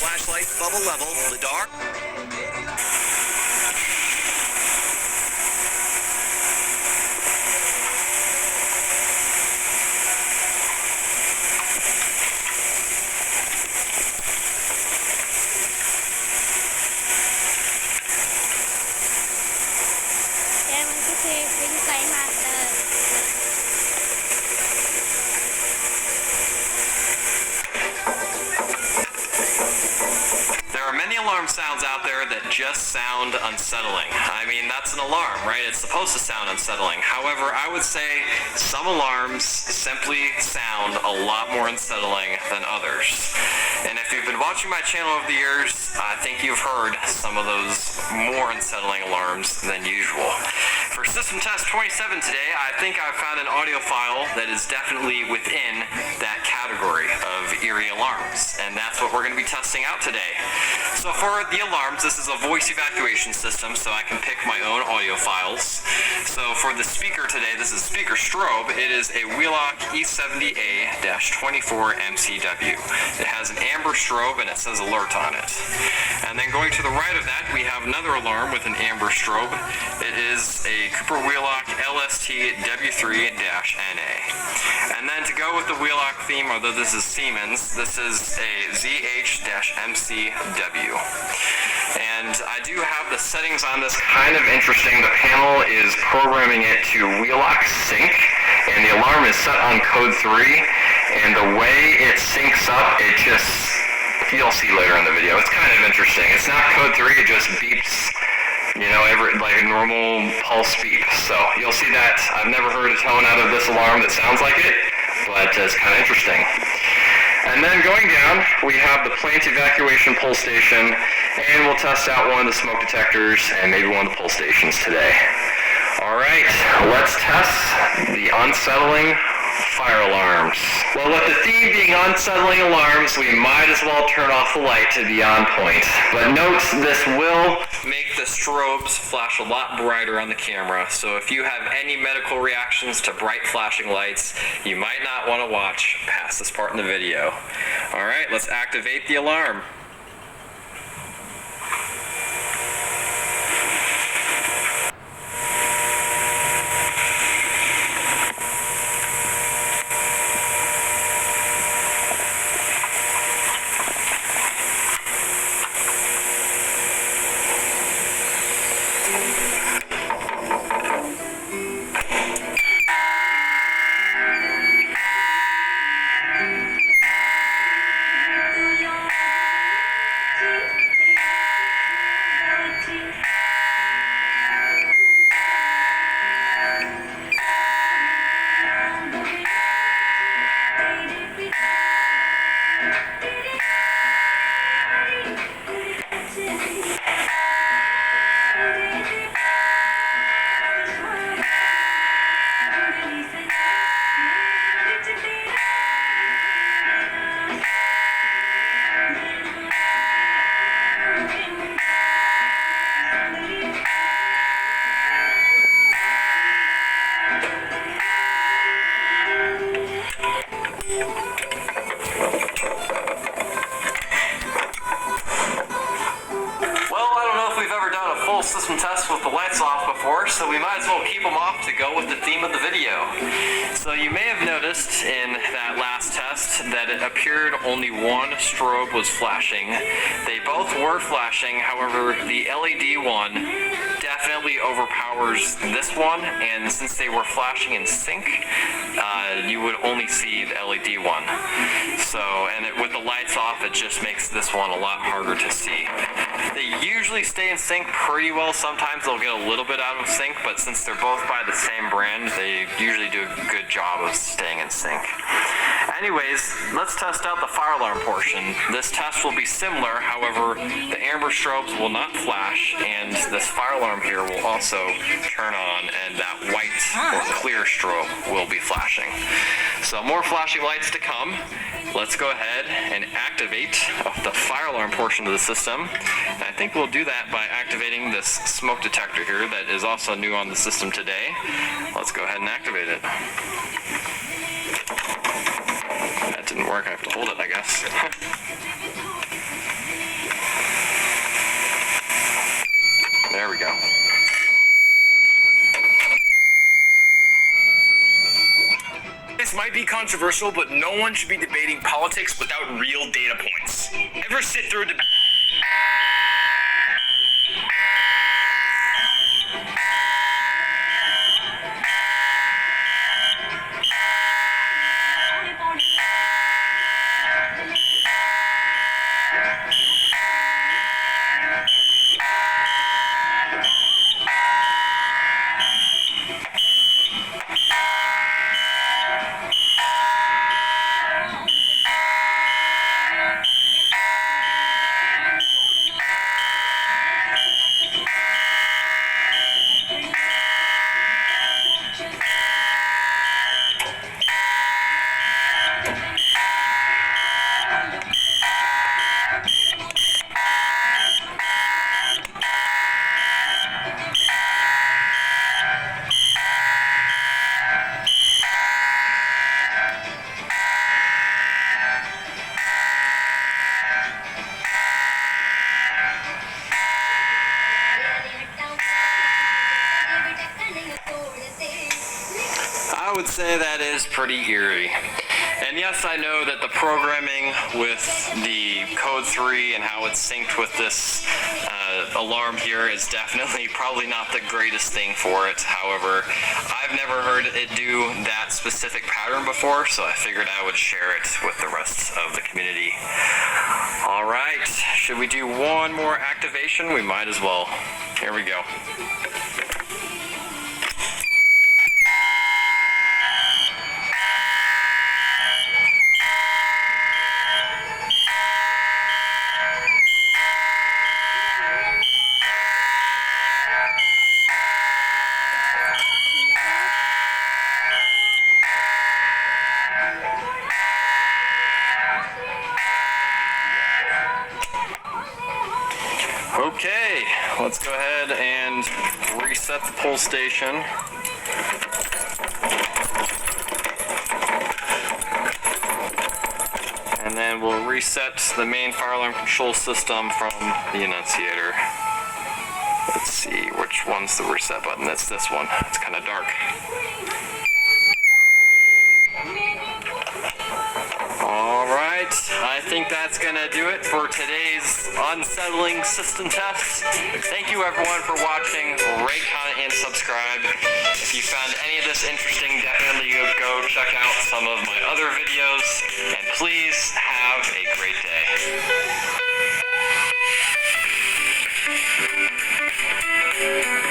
flashlight, bubble level, lidar. Alarm sounds out there that just sound unsettling. I mean, that's an alarm, right? It's supposed to sound unsettling. However, I would say some alarms simply sound a lot more unsettling than others. And if you've been watching my channel over the years, I think you've heard some of those more unsettling alarms than usual. For System Test 27 today, I think I've found an audio file that is definitely within that category of eerie alarms, and that's what we're going to be testing out today. So for the alarms, this is a voice evacuation system, so I can pick my own audio files. So for the speaker today, this is speaker strobe. It is a Wheelock E70A-24MCW. It has an amber strobe and it says alert on it. And then going to the right of that, we have another alarm with an amber strobe. It is a Cooper Wheelock LST W3-NA. And then to go with the Wheelock theme, although this is Siemens, this is a ZH-MCW. And I do have the settings on this kind of interesting. The panel is programming it to Wheelock Sync, and the alarm is set on code 3, and the way it syncs up, it just, you'll see later in the video, it's kind of interesting. It's not code 3, it just beeps, you know, like a normal pulse beep. So you'll see that. I've never heard a tone out of this alarm that sounds like it, but it's kind of interesting. And then going down, we have the plant evacuation pull station, and we'll test out one of the smoke detectors and maybe one of the pull stations today. All right, let's test the unsettling fire alarms. Well, with the theme being unsettling alarms, we might as well turn off the light to be on point. But note, this will make the strobes flash a lot brighter on the camera, so if you have any medical reactions to bright flashing lights, you might not want to watch past this part in the video. All right, let's activate the alarm. System test with the lights off before, so we might as well keep them off to go with the theme of the video. So you may have noticed in that last test that it appeared only one strobe was flashing. They both were flashing, however, the LED one definitely overpowers this one, and since they were flashing in sync, you would only see the LED one. So, and with the lights off, it just makes this one a lot harder to see. They usually stay in sync pretty well. Sometimes they'll get a little bit out of sync, but since they're both by the same brand, they usually do a good job of staying in sync. Anyways, let's test out the fire alarm portion. This test will be similar, however, the amber strobes will not flash, and this fire alarm here will also turn on, and that white or clear strobe will be flashing. So more flashing lights to come. Let's go ahead and activate the fire alarm portion of the system. And I think we'll do that by activating this smoke detector here that is also new on the system today. Let's go ahead and activate it. That didn't work, I have to hold it, I guess. controversial, but no one should be debating politics without real data points. Ever sit through a debate? I would say that is pretty eerie. And yes, I know that the programming with the code 3 and how it's synced with this alarm here is definitely probably not the greatest thing for it. However, I've never heard it do that specific pattern before, so I figured I would share it with the rest of the community. Alright, should we do one more activation? We might as well. Here we go. Okay, let's go ahead and reset the pull station. And then we'll reset the main fire alarm control system from the annunciator. Let's see, which one's the reset button? That's this one. It's kind of dark. Alright, I think that's going to do it for today's unsettling system test. Thank you everyone for watching. Rate, comment, and subscribe. If you found any of this interesting, definitely go check out some of my other videos. And please have a great day.